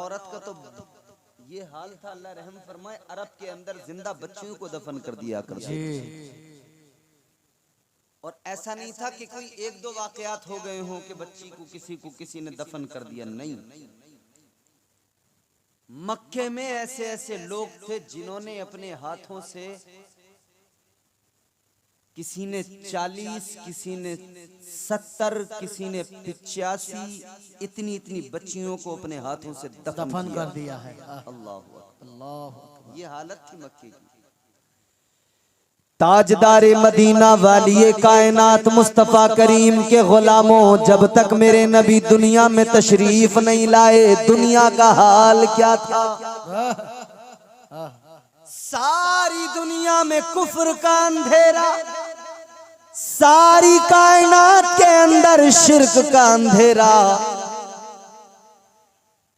औरत का तो ये हाल था, अल्लाह रहम फरमाए, अरब के अंदर जिंदा बच्चियों को दफन कर दिया करते थे। और ऐसा नहीं था कि कोई एक दो वाकयात हो गए हों कि बच्ची को किसी ने दफन कर दिया, नहीं। मक्के में ऐसे ऐसे लोग थे जिन्होंने अपने हाथों से, किसी ने 40, किसी ने 70, किसी ने 85, इतनी इतनी बच्चियों को अपने हाथों से दफन कर दिया है। अल्लाह, ये हालत थी मक्के की। ताजदारे मदीना वालिए कायनात मुस्तफा करीम के गुलामों, जब तक मेरे नबी दुनिया में तशरीफ नहीं लाए, दुनिया का हाल क्या था? सारी दुनिया में कुफ्र का अंधेरा, सारी कायनात के अंदर शिर्क का अंधेरा।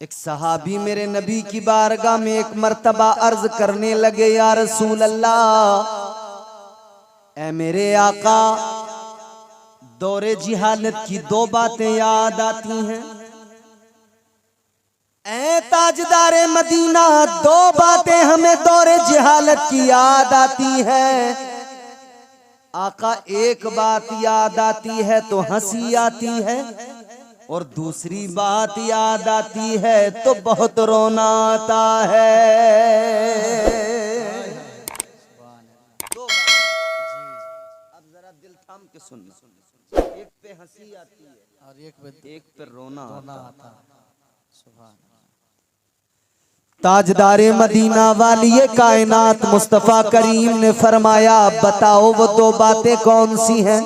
एक सहाबी मेरे नबी की बारगाह में एक मर्तबा अर्ज करने लगे, या रसूल अल्लाह, ऐ मेरे आका, दौरे जिहालत की दो बातें याद आती हैं। ऐ ताजदारे मदीना, दो बातें हमें दौरे जिहालत की याद आती है। आका, एक बात याद आती है तो हंसी आती है, और दूसरी बात याद आती है तो बहुत रोना आता है। दिल थाम के सुन, एक पे हंसी आती है और एक पे रोना आता है। ताजदारे मदीना वालिए कायनात मुस्तफा करीम ने फरमाया, बताओ वो दो बातें कौन सी हैं?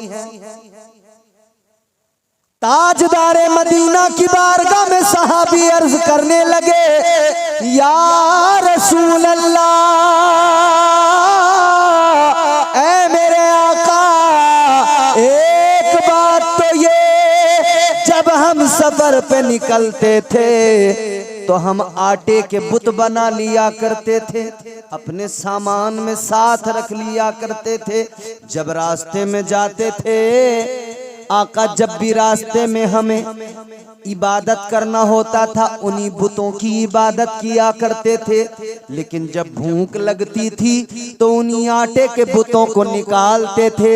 ताजदारे मदीना की बारगाह में सहाबी अर्ज करने लगे, या रसूल अल्लाह, ऐ मेरे आका, एक बात तो ये, जब हम सफर पे निकलते थे तो हम आटे के बुत बना लिया करते थे, अपने सामान में साथ रख लिया करते थे। जब रास्ते में जाते थे आका, जब भी रास्ते में हमें इबादत करना होता था, उन्हीं बुतों की इबादत किया करते थे। लेकिन जब भूख लगती थी तो उन्हीं आटे के बुतों को निकालते थे।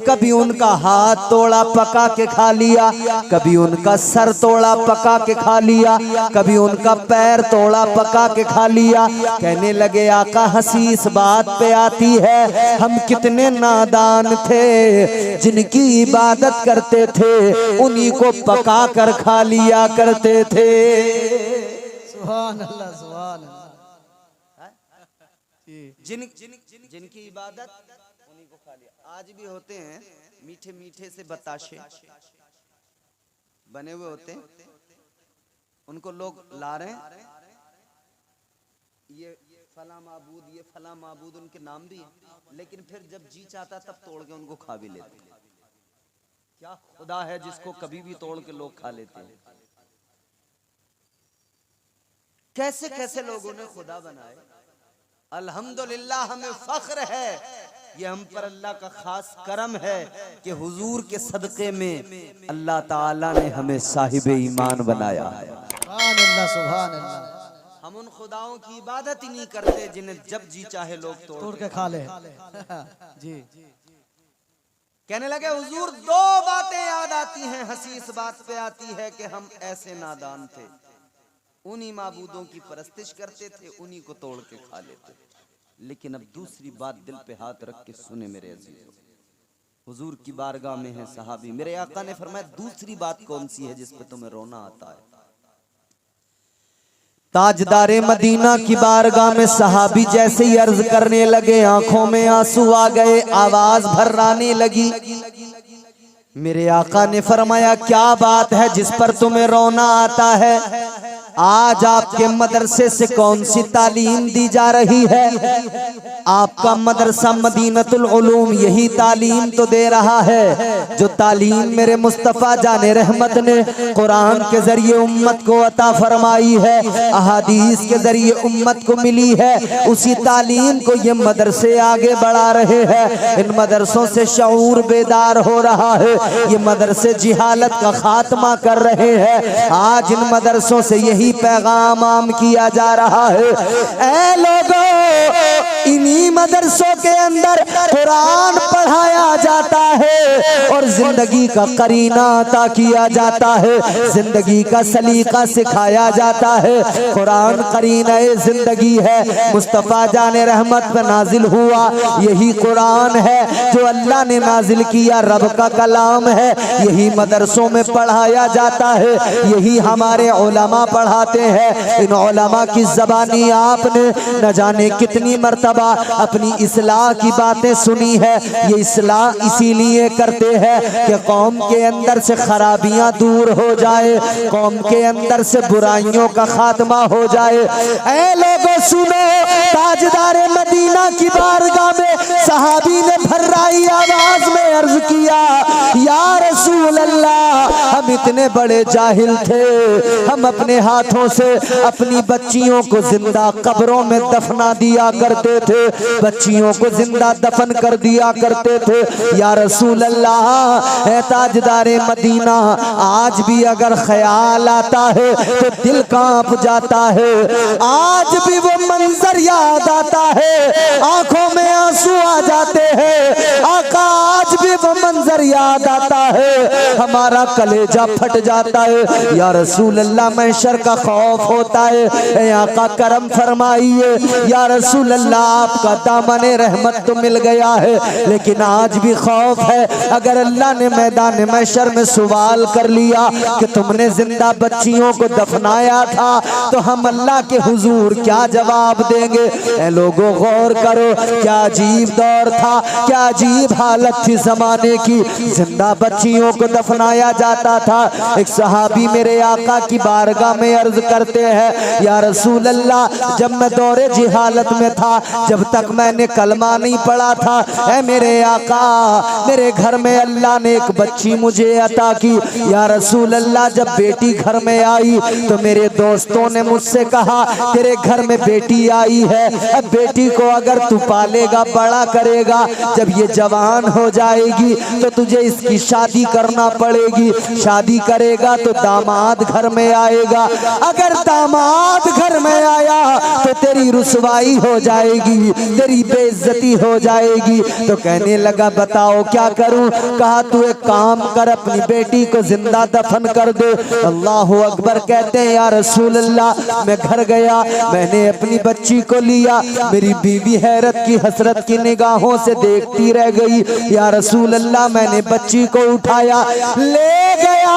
कभी उनका हाथ तोड़ा पका के खा लिया, कभी उनका सर तोड़ा पका के खा लिया, कभी उनका पैर तोड़ा पका के खा लिया। कहने लगे, आका, हंसी इस बात पे आती है, हम कितने नादान थे, जिनकी इबादत करते थे उन्हीं को पका कर खा लिया करते थे। सुभान अल्लाह, सुभान अल्लाह। जिनकी इबादत उन्हीं को खा लिया। आज भी होते हैं मीठे मीठे से बताशे बने हुए होते हैं, उनको लोग ला रहे हैं, ये फला माबूद, ये फला माबूद, उनके नाम भी है, लेकिन फिर जब जी चाहता तब तोड़ के उनको खा भी लेते हैं। क्या खुदा है जिसको कभी भी तोड़ के लोग खा लेते हैं? कैसे कैसे लोगों ने खुदा बनाए। अल्हम्दुलिल्लाह, हमें फख्र है, ये हम पर अल्लाह का खास करम है कि हुजूर के सदक़े में अल्लाह ताला ने हमें साहिबे ईमान बनाया है। सुभान अल्लाह, सुभान अल्लाह। हम उन खुदाओं की इबादत ही नहीं करते जिन्हें जब जी चाहे लोग तोड़ के खा ले। जी। कहने लगे, हुजूर, दो बातें याद आती हैं, हंसी इस बात पे आती है कि हम ऐसे नादान थे, उन्हीं माबूदों की परस्तिश करते थे, उन्हीं को तोड़ के खा लेते। लेकिन अब दूसरी बात दिल पे हाथ रख के सुने मेरे अजीजों, हुजूर की बारगाह में है सहाबी, मेरे आका ने फरमाया, दूसरी बात कौन सी है जिस पे तुम्हें रोना आता है? ताजदारे मदीना की बारगाह में सहाबी जैसे ही अर्ज करने लगे, आंखों में आंसू आ गए, आवाज भर्राने लगी। मेरे आका ने फरमाया, क्या बात है जिस पर तुम्हें रोना आता है? आज आपके मदरसे से कौन सी तालीम दी जा रही है? आपका मदरसा मदीनतुल उलूम यही तालीम तो दे रहा है जो तालीम मेरे मुस्तफ़ा जाने रहमत ने कुरान के जरिए उम्मत को अता फरमाई है, अहादीस के जरिए उम्मत को मिली है। उसी तालीम को ये मदरसे आगे बढ़ा रहे हैं। इन मदरसों से शऊर बेदार हो रहा है, ये मदरसे जिहालत का खात्मा कर रहे हैं। आज इन मदरसों से यही यही पैगाम आम किया जा रहा है। ऐ लोगों, इन्हीं मदरसों के अंदर कुरान पढ़ाया जाता है और जिंदगी का करीना अता किया जाता है, जिंदगी का सलीका सिखाया जाता है। कुरान करीना जिंदगी है। मुस्तफ़ा जाने रहमत पे नाजिल हुआ, यही कुरान है जो अल्लाह ने नाजिल किया, रब का कलाम है। यही मदरसों में पढ़ाया जाता है, यही हमारे उलमा पढ़ाते हैं। इन उलमा की ज़बानी आपने न जाने कितनी मर्तबा अपनी इस्लाह की बातें सुनी है। ये इस्लाह इसीलिए करते हैं कि कौम के अंदर से खराबियां दूर हो जाए, कौम के अंदर से बुराइयों का खात्मा हो जाए। ऐ लोगों सुनो, ताजदारे मदीना की बारगाह में सहाबी ने भर्राई आवाज में अर्ज किया, या रसूल अल्लाह, हम इतने बड़े जाहिल थे, हम अपने हाथों से अपनी बच्चियों को जिंदा कब्रों में दफना दिया करते थे, बच्चियों को जिंदा दफन कर दिया करते थे। या रसूल अल्लाह, है ताजदारे मदीना, आज भी अगर ख्याल आता है तो दिल कांप जाता है, आज भी वो मंजर याद आता है, आंखों में आंसू आ जाते हैं। आका, आज भी वो मंजर याद आता है, हमारा कलेजा फट जाता है। या रसूल अल्लाह, महशर का खौफ होता है। ऐ आका करम फरमाइए, या रसूल अल्लाह, आपका दामने रहमत तो मिल गया है, लेकिन आज भी खौफ है, अगर अल्लाह ने मैदान महशर में सवाल कर लिया कि तुमने जिंदा बच्चियों को दफनाया था, तो हम अल्लाह के हुजूर क्या जवाब देंगे। ऐ लोगों गौर करो, क्या अजीब दौर था, क्या अजीब हालत थी जमाने की, जिंदा बच्चियों को दफनाया जाता था। एक सहाबी मेरे आका की बारगाह में अर्ज करते हैं, या रसूल अल्लाह, जब मैं दौरे जिहालत में था, जब तक मैंने कलमा नहीं पढ़ा था, ऐ मेरे आका, मेरे घर में अल्लाह ने एक बच्ची मुझे अता की। या रसूल अल्लाह, जब बेटी घर में आई तो मेरे दोस्तों ने मुझसे कहा, तेरे घर में बेटी आई है, अब बेटी को अगर तू पालेगा, बड़ा करेगा, जब ये जवान हो जाएगी तो तुझे इसकी शादी करना पड़ेगी, शादी करेगा तो दामाद घर में आएगा, अगर दामाद घर में आया तो तेरी रुसवाई हो जाएगी, तेरी बेइज्जती हो जाएगी। तो कहने लगा, बताओ क्या करूं। कहा, तू एक काम कर, अपनी बेटी को जिंदा दफन कर दे। अल्लाह अकबर। कहते हैं, या रसूल अल्लाह, मैं घर गया, मैंने अपनी बच्ची को लिया, मेरी बीवी हैरत की हसरत की निगाहों से देखती रह गई। या रसूल अल्लाह, मैंने बच्ची को उठाया, ले गया,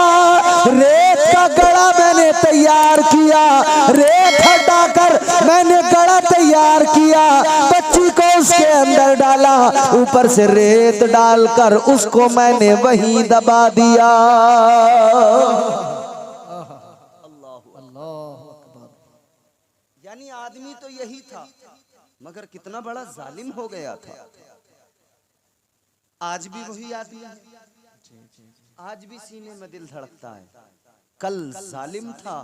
रेत का गड़ा मैंने तैयार किया, रेत हटाकर मैंने गड़ा तैयार किया, बच्ची को उसके अंदर डाला, ऊपर से रेत डालकर उसको मैंने वहीं दबा दिया। यानी आदमी तो यही था, मगर कितना बड़ा जालिम हो गया था। आज भी वही आदमी है, आज भी सीने में दिल धड़कता है। कल जालिम था,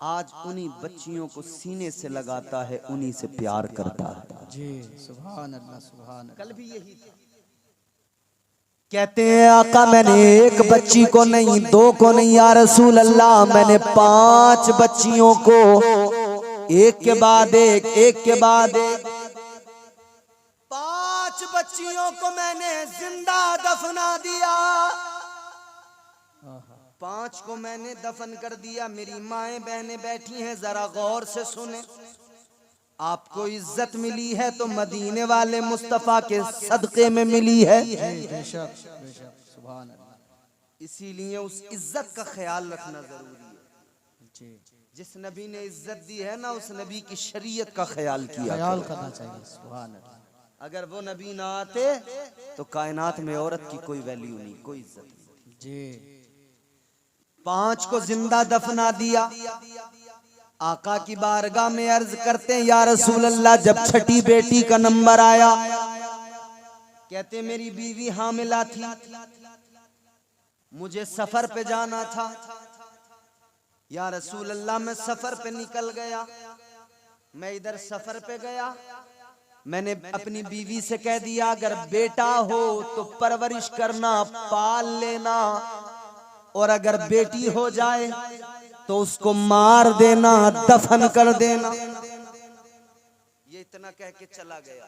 आज उन्हीं बच्चियों को सीने से लगाता है, उन्हीं से प्यार करता है। जी सुभान अल्लाह, सुभान अल्लाह। कल भी यही था। कहते हैं, आका, मैंने एक बच्ची को नहीं, दो को नहीं, या रसूल अल्लाह, मैंने 5 बच्चियों को एक के बाद एक, एक के बाद एक, 5 बच्चियों को मैंने जिंदा दफना दिया। 5 को मैंने दफन कर दिया। मेरी माएं बहनें बैठी हैं, जरा गौर से सुने। आपको इज्जत मिली है तो मदीने वाले मुस्तफा के सदके में मिली है, बेशक बेशक, सुभान अल्लाह। इसीलिए उस इज्जत का ख्याल रखना जरूरी है। जी, जिस नबी ने इज्जत दी है ना, उस नबी की शरीयत का ख्याल किया, ख्याल करना चाहिए। सुभान अल्लाह। अगर वो नबी ना आते तो कायनात में औरत की कोई वैल्यू नहीं, कोई इज्जत नहीं। जी, 5 को जिंदा दफना दिया। आका की बारगाह में अर्ज करते हैं, या रसूल अल्लाह, जब छठी बेटी का नंबर आया, कहते मेरी बीवी हामिला थी, मुझे सफर पे जाना था। या रसूल अल्लाह, मैं सफर पे निकल गया, मैं इधर सफर पे गया, मैंने अपनी बीवी से कह दिया, अगर बेटा हो तो परवरिश करना, पाल लेना, और अगर बेटी हो जाए तो उसको मार देना, दफन कर देना। ये इतना कह के चला गया।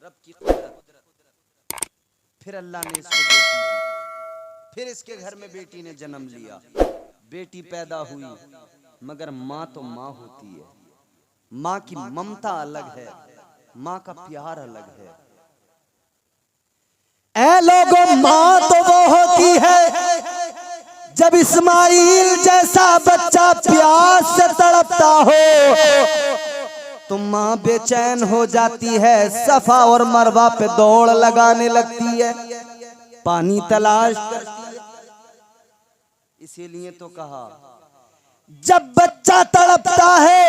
रब की कुदरत। फिर अल्लाह ने इसको बेटी दी। फिर इसके घर में बेटी ने जन्म लिया। बेटी पैदा हुई, मगर माँ तो माँ होती है। माँ की ममता अलग है, माँ का प्यार अलग है। ऐ लोगों, माँ तो वो होती है जब इस्माइल जैसा बच्चा प्यास से तड़पता हो तो माँ बेचैन हो जाती है, सफा और मरवा पे दौड़ लगाने लगती है, पानी तलाश करती है। इसीलिए तो कहा जब बच्चा तड़पता है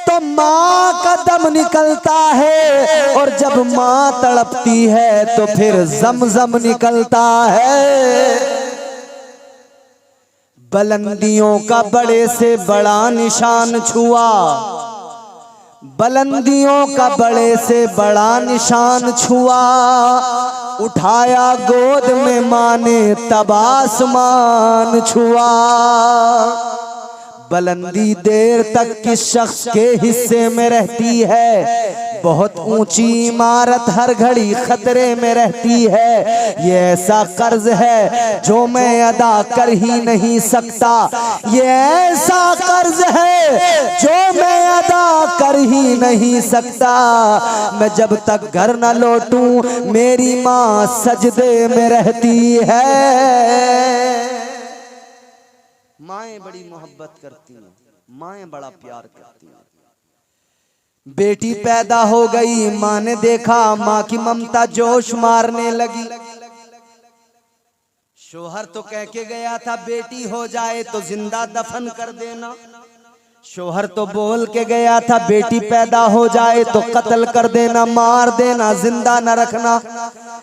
तो माँ का दम निकलता है, और जब माँ तड़पती है तो फिर जमजम निकलता है। बुलंदियों का बड़े से बड़ा निशान छुआ, बुलंदियों का बड़े से बड़ा निशान छुआ, उठाया गोद में माँ ने तब आसमान छुआ। बुलंदी देर तक किस शख्स के हिस्से में रहती है, बहुत ऊंची इमारत हर घड़ी खतरे में रहती है। ये ऐसा कर्ज है जो मैं अदा कर ही नहीं सकता, ये ऐसा कर्ज है जो मैं अदा कर ही नहीं सकता। मैं जब तक घर न लौटूं मेरी माँ सजदे में रहती है। माएं बड़ी मोहब्बत करती हैं, माएं बड़ा प्यार करती हैं। बेटी पैदा हो गई, माँ ने देखा माँ की ममता जोश मारने लगी। शोहर तो कह के गया था बेटी हो जाए तो जिंदा दफन कर देना, शोहर तो बोल के गया था बेटी पैदा हो जाए तो कत्ल कर देना, मार देना, जिंदा न रखना।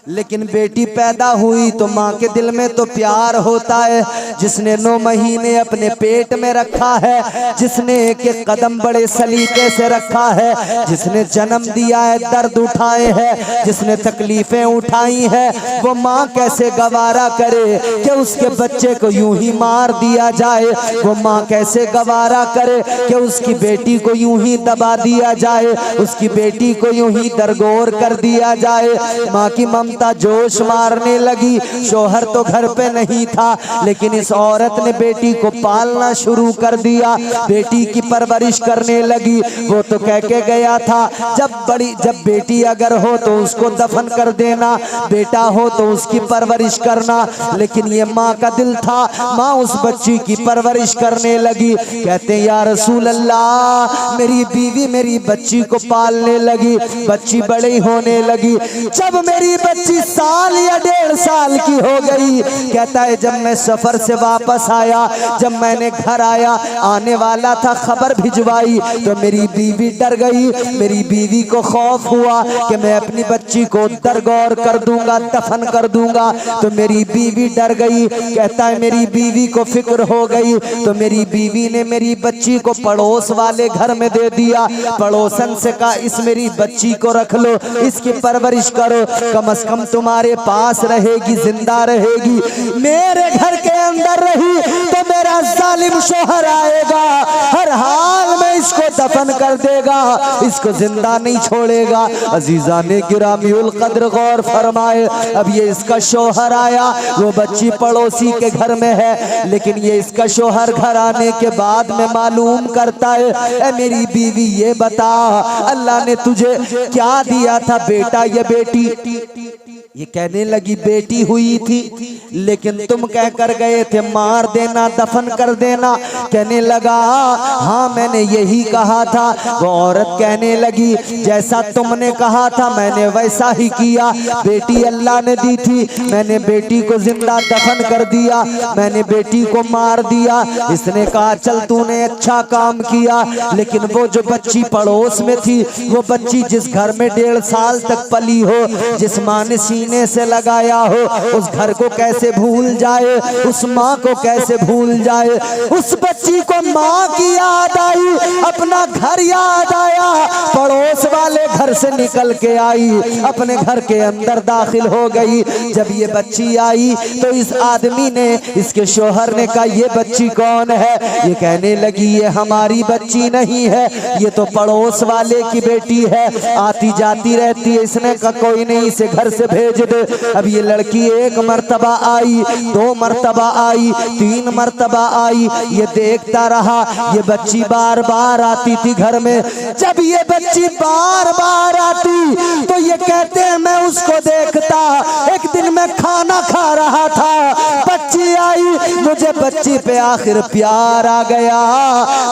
लेकिन बेटी पैदा हुई तो माँ के दिल में तो प्यार होता है। जिसने 9 महीने अपने पेट में रखा है, जिसने एक एक कदम बड़े सलीके से रखा है, जिसने जन्म दिया है, दर्द उठाए हैं, जिसने तकलीफें उठाई है, वो माँ कैसे गवारा करे कि उसके बच्चे को यूं ही मार दिया जाए। वो माँ कैसे गवारा करे कि उसकी बेटी को यूं ही दबा दिया जाए, उसकी बेटी को यूं ही दरगोर कर दिया जाए। माँ की ममता जोश मारने लगी। शोहर तो घर पे नहीं था, लेकिन इस औरत ने बेटी को पालना शुरू कर दिया, बेटी की परवरिश करने लगी। वो तो कह के गया था जब बेटी अगर हो तो उसको दफन कर देना, बेटा हो तो उसकी परवरिश करना। लेकिन ये माँ का दिल था, माँ उस बच्ची की परवरिश करने लगी। कहते या रसूल अल्लाह, मेरी बीवी मेरी बच्ची को पालने लगी, बच्ची बड़ी होने लगी। जब मेरी बच्ची साल या 1.5 साल की हो गई, कहता है जब मैं सफर से वापस आया, जब मैंने घर आया, आने वाला था, खबर भिजवाई तो मेरी बीवी डर गई। मेरी बीवी को खौफ हुआ कि मैं अपनी बच्ची को दरगोर कर दूंगा, दफन कर दूंगा, तो मेरी बीवी डर गई। कहता है मेरी बीवी को फिक्र हो गई तो मेरी बीवी ने मेरी बच्ची को पड़ोस वाले घर में दे दिया। पड़ोसन से कहा इस मेरी बच्ची को रख लो, इसकी परवरिश करो, कम से कम तुम्हारे पास रहेगी, जिंदा रहेगी। मेरे घर के अंदर रही तो मेरा जालिम शोहर आएगा, हर हाल में इसको दफन कर देगा, इसको जिंदा नहीं छोड़ेगा। अजीजा ने गिरामीउल कद्र गौर फरमाए, अब ये इसका शोहर आया, वो बच्ची पड़ोसी के घर में है, लेकिन ये इसका शोहर घर आने के बाद में मालूम करता है, ए मेरी बीवी ये बता अल्लाह ने तुझे क्या दिया था, बेटा या बेटी? ये कहने लगी बेटी हुई थी, लेकिन तुम कह कर गए थे मार देना, दफन कर देना। कहने लगा हाँ मैंने यही कहा था। वो औरत कहने लगी जैसा तुमने कहा था मैंने वैसा ही किया, बेटी अल्लाह ने दी थी, मैंने बेटी को जिंदा दफन कर दिया, मैंने बेटी को मार दिया। इसने कहा चल तूने अच्छा काम किया, लेकिन वो जो बच्ची पड़ोस में थी, वो बच्ची जिस घर में 1.5 साल तक पली हो, जिस माँ ने सीने से लगाया हो, उस घर को कैसे भूल जाए, उस माँ को कैसे भूल जाए। उस बच्ची को माँ की याद आई, अपना घर याद आया, पड़ोस वाले घर से निकल के आई, अपने घर के अंदर दाखिल हो गई। जब ये बच्ची आई तो इस आदमी ने, इसके शोहर ने कहा ये बच्ची कौन है? ये कहने लगी ये हमारी बच्ची नहीं है, ये तो पड़ोस वाले की बेटी है, आती जाती रहती है। इसने कहा कोई नहीं, इसे घर से भेज दे। अब ये लड़की एक मर्तबा आई, 2 मर्तबा आई, 3 मर्तबा आई, ये देखता रहा। ये बच्ची बार बार आती थी घर में। जब ये बच्ची बार बार आती तो ये कहते हैं मैं उसको देखता। एक दिन मैं खाना खा रहा था, बच्ची आई, मुझे बच्ची पे आखिर प्यार आ गया,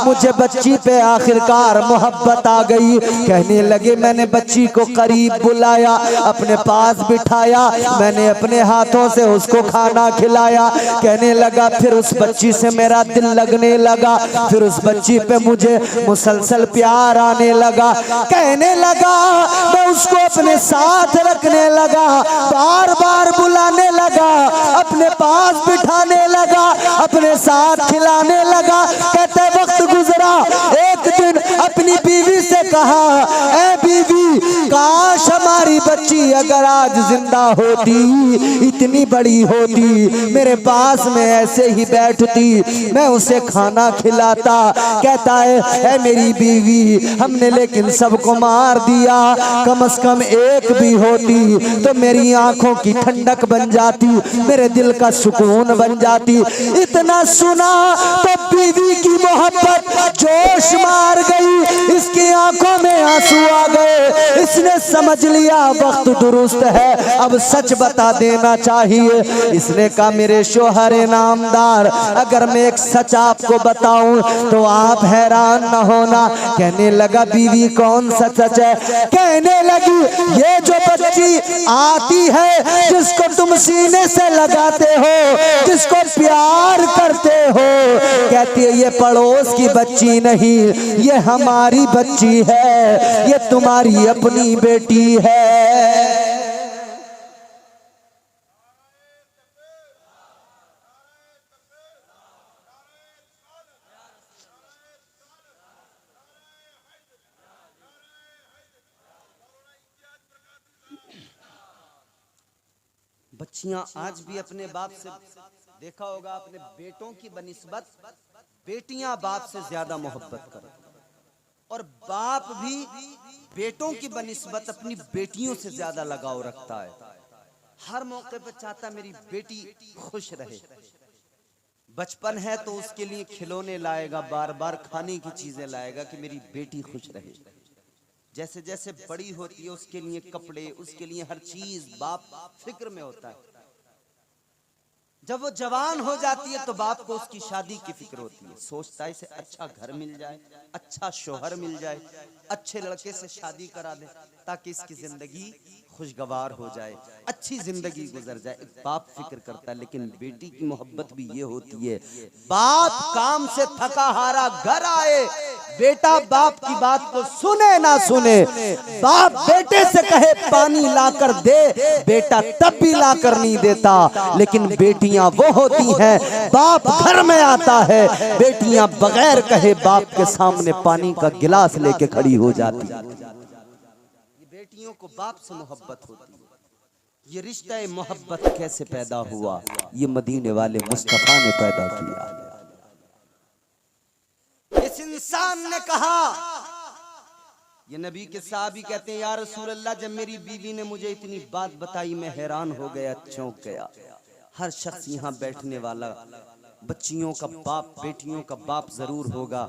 मुझे बच्ची पे आखिरकार मोहब्बत आ गई। कहने लगे मैंने बच्ची को करीब बुलाया, अपने पास बिठाया, मैंने अपने हाथों से उसको खाना खिलाया। कहने लगा फिर उस बच्ची से मेरा दिल लगने लगा, फिर उस बच्ची पे मुझे मुसलसल प्यार आने लगा। कहने लगा मैं उसको अपने साथ रखने लगा, बार बार बुलाने लगा, अपने पास बिठाने लगा, अपने साथ खिलाने लगा। कहते वक्त गुजरा, एक दिन अपनी बीवी से कहा ऐ बीवी, काश हमारी बच्ची अगर आज जिंदा होती, इतनी बड़ी होती, मेरे पास में ऐसे ही बैठती, मैं उसे खाना खिलाता। कहता है ऐ मेरी बीवी, हमने लेकिन सबको मार दिया, कम से कम एक भी होती तो मेरी आंखों की ठंडक बन जाती, मेरे दिल का सुकून बन जाती। इतना सुना तो बीवी की मोहब्बत जोश मार गई, इसकी आंखों में आंसू आ गए। इसने समझ लिया वक्त दुरुस्त है, अब सच बता देना चाहिए। इसने कहा मेरे शोहर नामदार, अगर मैं एक सच आपको बताऊं तो आप हैरान न होना। कहने लगा बीवी कौन सा सच है? कहने लगी ये जो बच्ची आती है, जिसको तुम सीने से लगाते हो, जिसको प्यार करते हो, कहती है ये पड़ोस की बच्ची नहीं, ये हमारी बच्ची है, ये तुम्हारी अपनी बेटी है। बच्चियां आज भी अपने बाप से, देखा होगा अपने बेटों की बनिस्बत बेटियां बाप से ज्यादा मोहब्बत करती, और बाप भी बेटों की बनिस्बत अपनी बेटियों से ज्यादा लगाव रखता है। हर मौके पर चाहता मेरी बेटी खुश रहे। बचपन है तो उसके लिए खिलौने लाएगा, बार बार खाने की चीजें लाएगा कि मेरी बेटी खुश रहे। जैसे जैसे बड़ी होती है उसके लिए कपड़े, उसके लिए हर चीज बाप फिक्र में होता है। जब वो जवान हो जाती है तो बाप को उसकी शादी की फिक्र होती है, सोचता है इसे अच्छा घर मिल जाए, अच्छा शोहर मिल जाए, अच्छे लड़के से शादी करा दे ताकि इसकी जिंदगी खुशगवार हो जाए, अच्छी जिंदगी गुजर जाए। एक बाप फिक्र करता है, लेकिन बेटी की मोहब्बत भी ये होती है, बाप काम से थका हारा घर आए, बेटा बाप की बात को सुने ना सुने, बाप बेटे से कहे पानी लाकर दे, बेटा तब भी लाकर नहीं देता। लेकिन बेटियां वो होती हैं, बाप घर में आता है, बेटियां बगैर कहे बाप के सामने पानी का गिलास लेके खड़ी हो जाती। बेटियों को बाप से मोहब्बत होती है। ये रिश्ता मोहब्बत कैसे पैदा हुआ? ये मदीने वाले मुस्तफा ने पैदा किया। इस इंसान ने कहा, ये नबी के साहबी कहते हैं या रसूल अल्लाह, जब मेरी बीवी ने मुझे इतनी बात बताई मैं हैरान हो गया, चौंक गया। हर शख्स यहाँ बैठने वाला बच्चियों का बाप, बेटियों का बाप जरूर होगा।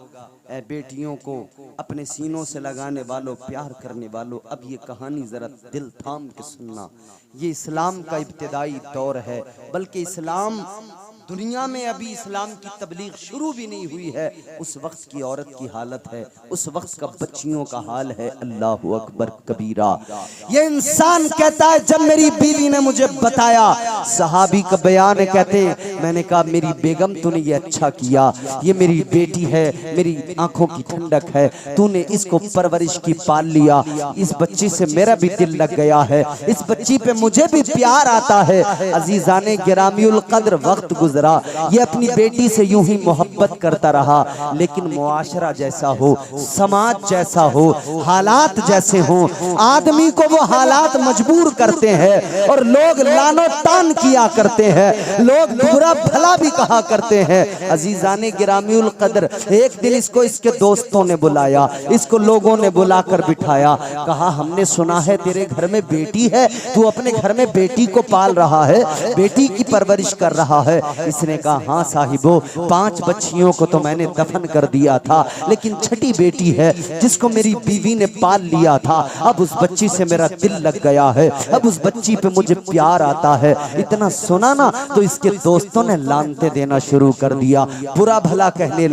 ऐ बेटियों को अपने सीनों से लगाने वालों, प्यार करने वालों, अब ये कहानी जरा दिल थाम के सुनना। ये इस्लाम का इब्तिदाई दौर है, बल्कि इस्लाम दुनिया में अभी इस्लाम की तबलीग शुरू भी नहीं हुई है। उस वक्त की औरत की हालत है, उस वक्त का बच्चियों का हाल है। अल्लाहु अकबर कबीरा। ये इंसान कहता है जब मेरी बीवी ने मुझे बताया, सहाबी का बयान कहते मैंने कहा मेरी बेगम तूने ये अच्छा किया, ये मेरी बेटी है, मेरी आंखों की ठंडक है, तूने इसको परवरिश की पाल लिया, इस बच्ची से मेरा भी दिल लग गया है, इस बच्ची पे मुझे भी प्यार आता है। अजीजाने गिरामीउल कद्र वक्त गुजरा, ये अपनी बेटी से यूं ही मोहब्बत करता रहा, लेकिन मुआशरा जैसा हो, समाज जैसा हो, हालात जैसे हो, आदमी को वो हालात मजबूर करते हैं और लोग लानो तान किया करते हैं, लोग बुरा भला भी कहा करते हैं। अजीजाने गिरामीउल कद्र, एक दिन इसको इसके दोस्तों ने बुलाया, इसको लोगों ने बुलाकर बिठाया, कहा हमने सुना है तेरे घर में बेटी है, तू अपने घर में बेटी को पाल रहा है, बेटी की परवरिश कर रहा है। इसने कहा हाँ साहिबो, 5 बच्चियों को तो मैंने दफन कर दिया था, लेकिन छठी बेटी है जिसको मेरी बीवी ने पाल लिया था, अब उस बच्ची से मेरा दिल लग गया है, अब उस बच्ची पे मुझे प्यार आता है। इतना सुना ना तो इसके दोस्तों ने लानते देना शुरू कर दिया, बुरा भला कहने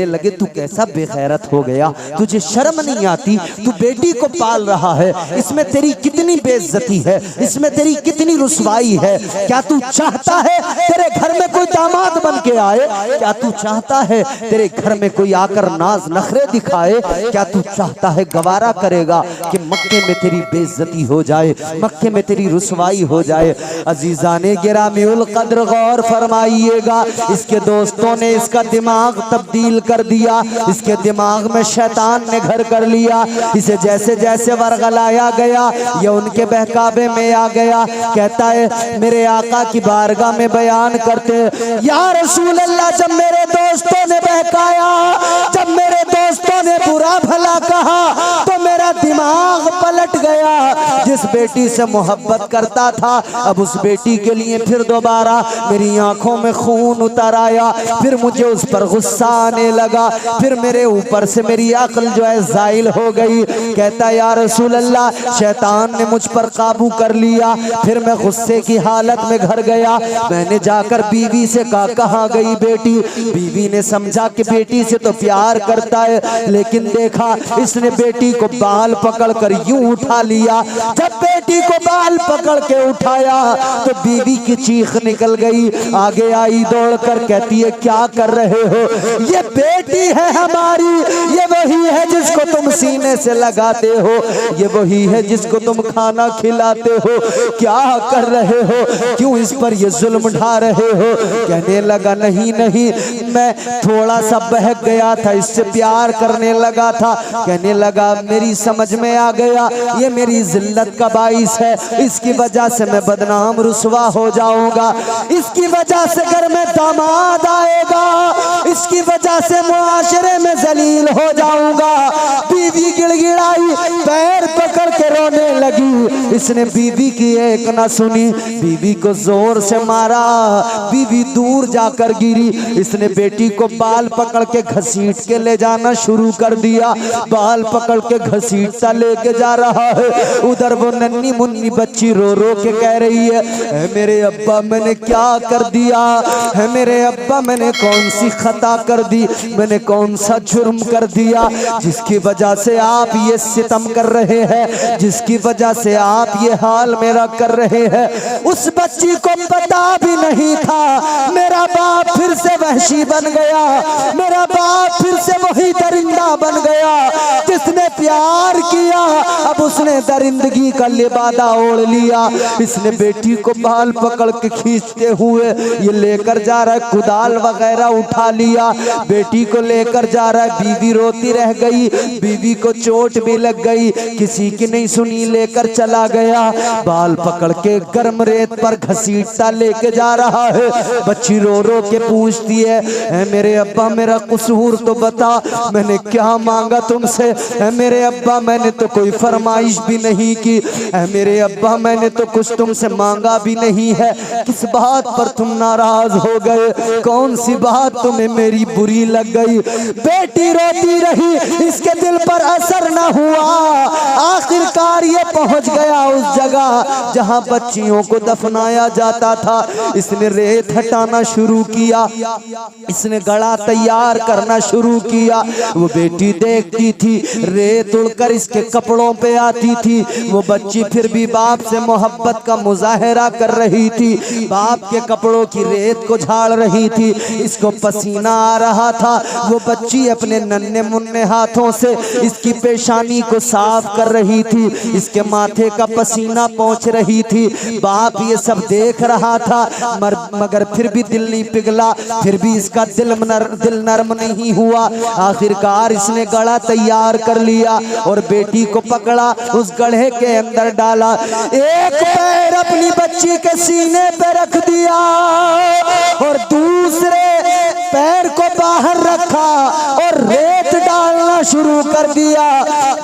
लगे तू कैसा बेगैरत हो गया, तुझे शर्म नहीं आती, तू बेटी को पाल रहा है, इसमें तेरी कितनी बेइज्जती है, इसमें तेरी कितनी रुसवाई है। क्या तू चाहता है तेरे घर में कोई दामाद बन के आए? क्या तू चाहता है तेरे घर में कोई आकर नाज नखरे दिखाए? क्या तू चाहता है, गवारा करेगा कि मक्के में तेरी बेइज्जती हो जाए, मक्के में तेरी रुसवाई हो जाए? अजीजाने गिरामीउल कद्र गौर फरमाइएगा, इसके दोस्तों ने इसका दिमाग तब्दील कर दिया, इसके दिमाग में शैतान ने घर कर लिया। इसे जैसे जैसे वर्गलाया गया ये उनके बहकावे में आ गया, कहता है मेरे आका की बारगाह में बयान करते या रसूल अल्लाह, जब मेरे दोस्तों ने बहकाया, जब मेरे दोस्तों ने बुरा भला कहा तो मेरा दिमाग पलट गया। जिस बेटी से मोहब्बत करता था अब उस बेटी के लिए फिर दोबारा मेरी आंखों में खून उतर आया, फिर मुझे उस पर गुस्सा आने लगा, फिर मेरे ऊपर से मेरी अक्ल जो है जाइल हो गई। कहता या रसूल अल्लाह, शैतान ने मुझ पर काबू कर लिया, फिर मैं गुस्से की हालत में घर गया, मैंने जाकर बीवी से कहा कहाँ गई बेटी? बीवी ने समझा कि बेटी से तो प्यार करता है, लेकिन देखा इसने बेटी को बाल पकड़कर यूं उठा लिया। जब बेटी को बाल पकड़ के उठाया तो बीवी की चीख निकल गई, आगे आई दौड़कर कहती है क्या कर रहे हो? ये बेटी है हमारी, ये वही है जिसको तुम सीने से लगाते हो, ये वही है जिसको तुम खाना खिलाते हो, क्या कर रहे हो? क्यों इस पर ये जुल्म ढा रहे हो? कहने लगा नहीं नहीं, मैं थोड़ा सा बहक गया था, इससे प्यार करने लगा था। कहने लगा मेरी समझ में आ गया ये मेरी जिल्लत का बाइस है, इसकी वजह से मैं बदनाम रुसवा हो जाऊंगा, इसकी वजह से घर में दामाद आएगा, इसकी वजह से मुआशरे में जलील हो जाऊंगा। बीवी गिड़गिड़ाई, पैर पकड़ के रोने लगी। इसने बीवी की एक ना सुनी, बीवी को जोर से मारा, बीवी दूर जाकर गिरी। इसने बेटी को बाल पकड़ के घसीट के ले जाना शुरू कर दिया, बाल पकड़ के घसीटता लेके जा रहा है। उधर वो नन्ही मुन्नी बच्ची रो रो के कह रही है मेरे अब्बा मैंने क्या कर दिया है, मेरे अब्बा मैंने कौन सी खता कर दी, मैंने कौन सा जुर्म कर दिया जिसकी वजह से आप ये सितम कर रहे हैं, जिसकी वजह से आप ये हाल मेरा कर रहे हैं। उस बच्ची को पता भी नहीं था मेरा बाप फिर से वहशी बन गया, मेरा बाप फिर से वही दरिंदा बन गया जिसने प्यार किया, अब उसने दरिंदगी का लिबादा ओढ़ लिया। इसने बेटी को बाल पकड़ के खींचते हुए ये लेकर जा रहा है, कुदाल वगैरह उठा लिया, बेटी को लेकर जा रहा है। बीवी रोती रह गई, बीवी को चोट भी लग गई, किसी की नहीं सुनी, लेकर चला गया। बाल पकड़ के गर्म रेत पर घसीटता लेके जा रहा है। बच्ची रो रो के पूछती है मेरे अब्बा मेरा कसूर तो बता, मैंने क्या मांगा तुमसे? मेरे अब्बा मैंने तो कोई फरमाइश भी नहीं की, मेरे अब्बा मैंने तो कुछ तुमसे मांगा भी नहीं है, किस बात पर तुम नाराज हो गए? कौन सी बात तुम्हें मेरी बुरी लग गई? बेटी रोती रही, इसके दिल पर असर न हुआ। आखिरकार ये पहुंच गया उस जगह जहां बच्चियों को दफनाया जाता था। इसने रेत हटाना शुरू किया, इसने गड़ा तैयार करना शुरू किया। वो बेटी देखती थी रेत उड़कर इसके कपड़ों पे आती थी, वो बच्ची फिर भी बाप से मोहब्बत का मुजाहरा कर रही थी, बाप के कपड़ों की रेत को झाड़ रही थी, इसको पसीना आ रहा था। वो बच्ची अपने नन्हे मुन्ने हाथों से इसकी पेशानी को साफ कर रही थी, इसके माथे का पसीना पोंछ रही थी। बाप ये सब देख रहा था, मगर फिर भी दिल नहीं पिघला, फिर भी इसका दिल नरम नहीं हुआ। आखिरकार इसने गड़ा तैयार कर लिया और बेटी को पकड़ा, उस गड्ढे के अंदर डाला, एक पैर अपनी बच्ची के सीने पे रख दिया और दूसरे पैर को बाहर रखा और रेत डालना शुरू कर दिया।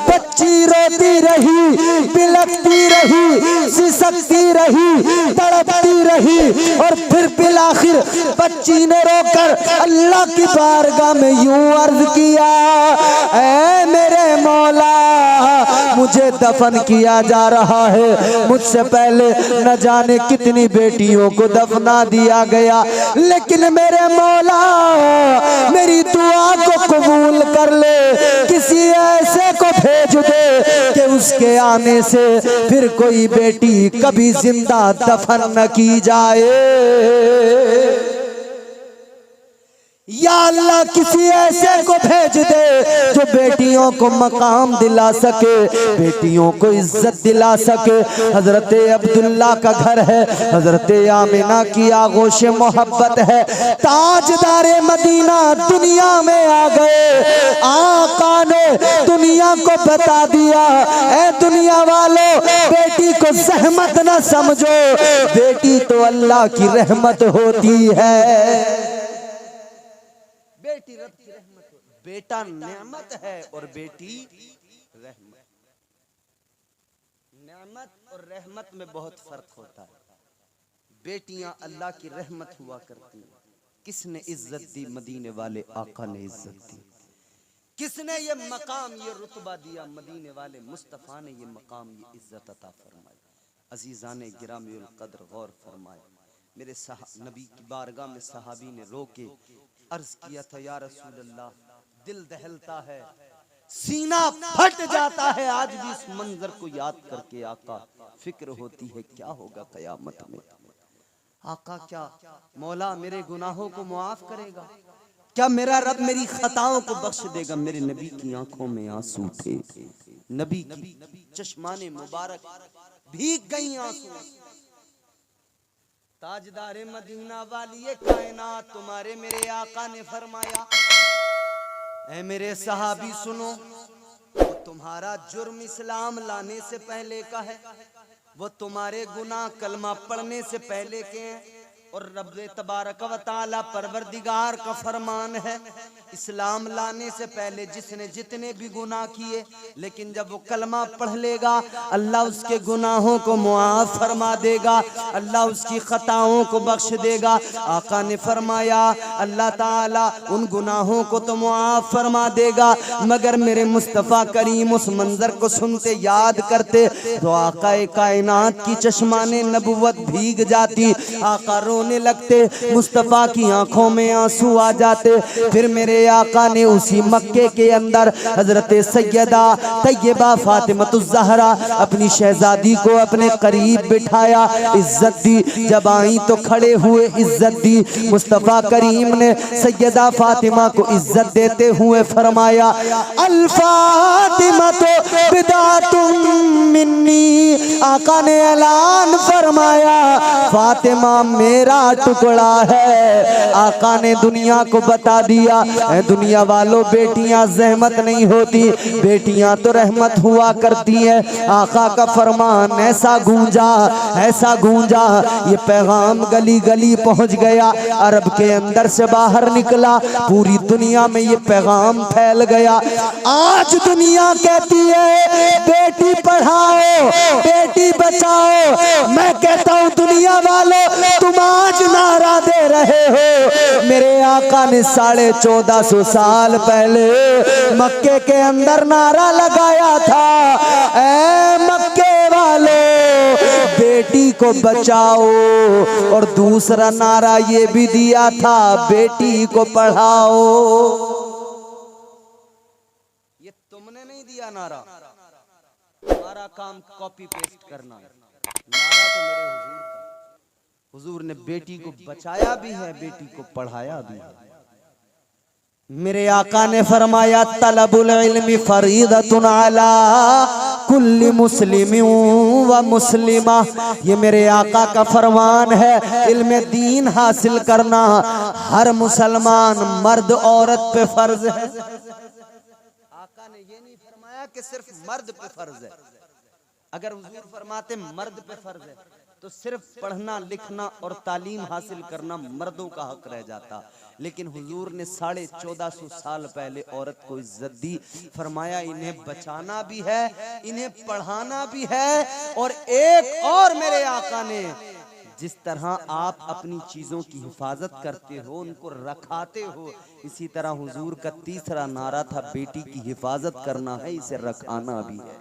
बच्ची रोती रही, बिलखती रही, सिसकती रही, तड़पती रही और फिर बिलाखिर बच्ची ने रोकर अल्लाह की बारगाह में यूं अर्ज किया, ऐ मेरे मौला, मुझे दफन किया जा रहा है, मुझसे पहले न जाने कितनी बेटियों को दफना दिया गया, लेकिन मेरे मौला मेरी दुआ को कबूल कर ले, किसी ऐसे को भेज दे कि उसके आने से फिर कोई बेटी कभी जिंदा दफन न की जाए। या अल्लाह किसी ऐसे को भेज दे जो बेटियों को मकाम दिला सके, बेटियों को इज्जत दिला सके। हजरत अब्दुल्ला का घर है, हजरत आमिना की आगोश मोहब्बत है, ताजदारे मदीना दुनिया में आ गए। आका ने दुनिया को बता दिया, ऐ दुनिया वालों, बेटी को सहमत न समझो, बेटी तो अल्लाह की रहमत होती है। बेटी रब की रहमत, बेटा नेमत है और बेटी रहमत। नेमत और रहमत में बहुत फर्क होता है। बेटियां अल्लाह की रहमत हुआ करती हैं। किसने इज्जत दी? मदीने वाले आका ने इज्जत दी। किसने ये मकाम, ये रुतबा दिया? मदीने वाले मुस्तफ़ा ने ये मकाम, ये इज्जत अता फरमाई। अजीज़ाने गिरामीउल कद्र गौर फरमाए, मेरे नबी की बारगाह में सहाबी ने रोके अर्ज किया था, या रसूल अल्लाह, दिल दहलता है, सीना फट जाता है आज भी इस मंजर को याद करके। आका, फिक्र होती है क्या होगा कयामत में। आका क्या मौला मेरे गुनाहों को मुआफ करेगा? क्या मेरा रब मेरी खताओं को बख्श देगा? मेरे नबी की आंखों में आंसू थे, नबी की चश्माने मुबारक भीग गई आंसू। ताजदारे मदीना वाली कायनात, तुम्हारे मेरे आका ने फरमाया, ऐ मेरे सहाबी सुनो, वो तुम्हारा जुर्म इस्लाम लाने से पहले का है, वो तुम्हारे गुनाह कलमा पढ़ने से पहले के हैं, और रब तबारक व तआला परवरदिगार का फरमान है, इस्लाम लाने से पहले जिसने जितने भी गुनाह किए, लेकिन जब वो कलमा पढ़ लेगा अल्लाह उसके गुनाहों को मुआफ फरमा देगा, अल्लाह उसकी खताओं को बख्श देगा। आका ने फरमाया अल्लाह ताला उन गुनाहों को तो मुआफ फरमा देगा, मगर मेरे मुस्तफ़ा करीम उस मंजर को सुनते याद करते तो आका कायनात की चश्माने नबुवत भीग जाती, आका रोने लगते, मुस्तफ़ा की आंखों में आंसू आ जाते। फिर मेरे आका ने उसी मक्के के अंदर हजरत सैयदा तैयबा फातिमतुज़ ज़हरा अपनी शहजादी को अपने करीब बिठाया, इज्जत दी। जब आई तो खड़े हुए इज्जत दी। मुस्तफ़ा करीम ने सैयदा फातिमा को इज्जत देते हुए फरमाया, अल फातिमा तो बिदातुम मिन्नी, आका ने ऐलान फरमाया फातिमा मेरा टुकड़ा है। आका ने दुनिया को बता दिया, दुनिया वालों बेटियां जहमत नहीं होती, बेटियां तो रहमत हुआ करती है। आका का फरमान ऐसा गूंजा, ये पैगाम गली गली पहुंच गया, अरब के अंदर से बाहर निकला, पूरी दुनिया में ये पैगाम फैल गया। आज दुनिया कहती है बेटी पढ़ाओ, बेटी बचाओ, मैं कहता हूँ दुनिया वालों तुम आज नारा दे रहे हो, मेरे आका ने 1450 साल पहले मक्के के अंदर नारा लगाया था, ऐ मक्के वालों बेटी को बचाओ, और दूसरा नारा ये भी दिया था बेटी को पढ़ाओ। ये तुमने नहीं दिया नारा, हमारा काम कॉपी पेस्ट करना है। नारा तो मेरे हुजूर का। हुजूर ने बेटी को बचाया भी है, बेटी को पढ़ाया भी है। मेरे आका ने फरमाया तलबुल इल्मी फरीदतुन अला कुल्ली मुस्लिमिन व मुस्लिमा। ये मेरे आका का फरमान है, इल्म दीन हासिल करना हर मुसलमान मर्द औरत पे फर्ज है। आका ने ये नहीं फरमाया कि सिर्फ मर्द पे फर्ज है। अगर हुजूर फरमाते मर्द पे फर्ज है तो सिर्फ पढ़ना लिखना और तालीम हासिल करना मर्दों का हक रह जाता। लेकिन हुजूर ने 1450 साल पहले औरत को इज्जत दी, फरमाया इन्हें बचाना भी है, इन्हें पढ़ाना भी है। और एक और मेरे आका ने, जिस तरह आप अपनी चीजों की हिफाजत करते हो, उनको रखाते हो, इसी तरह हुजूर का तीसरा नारा था बेटी की हिफाजत करना है, इसे रखाना भी है।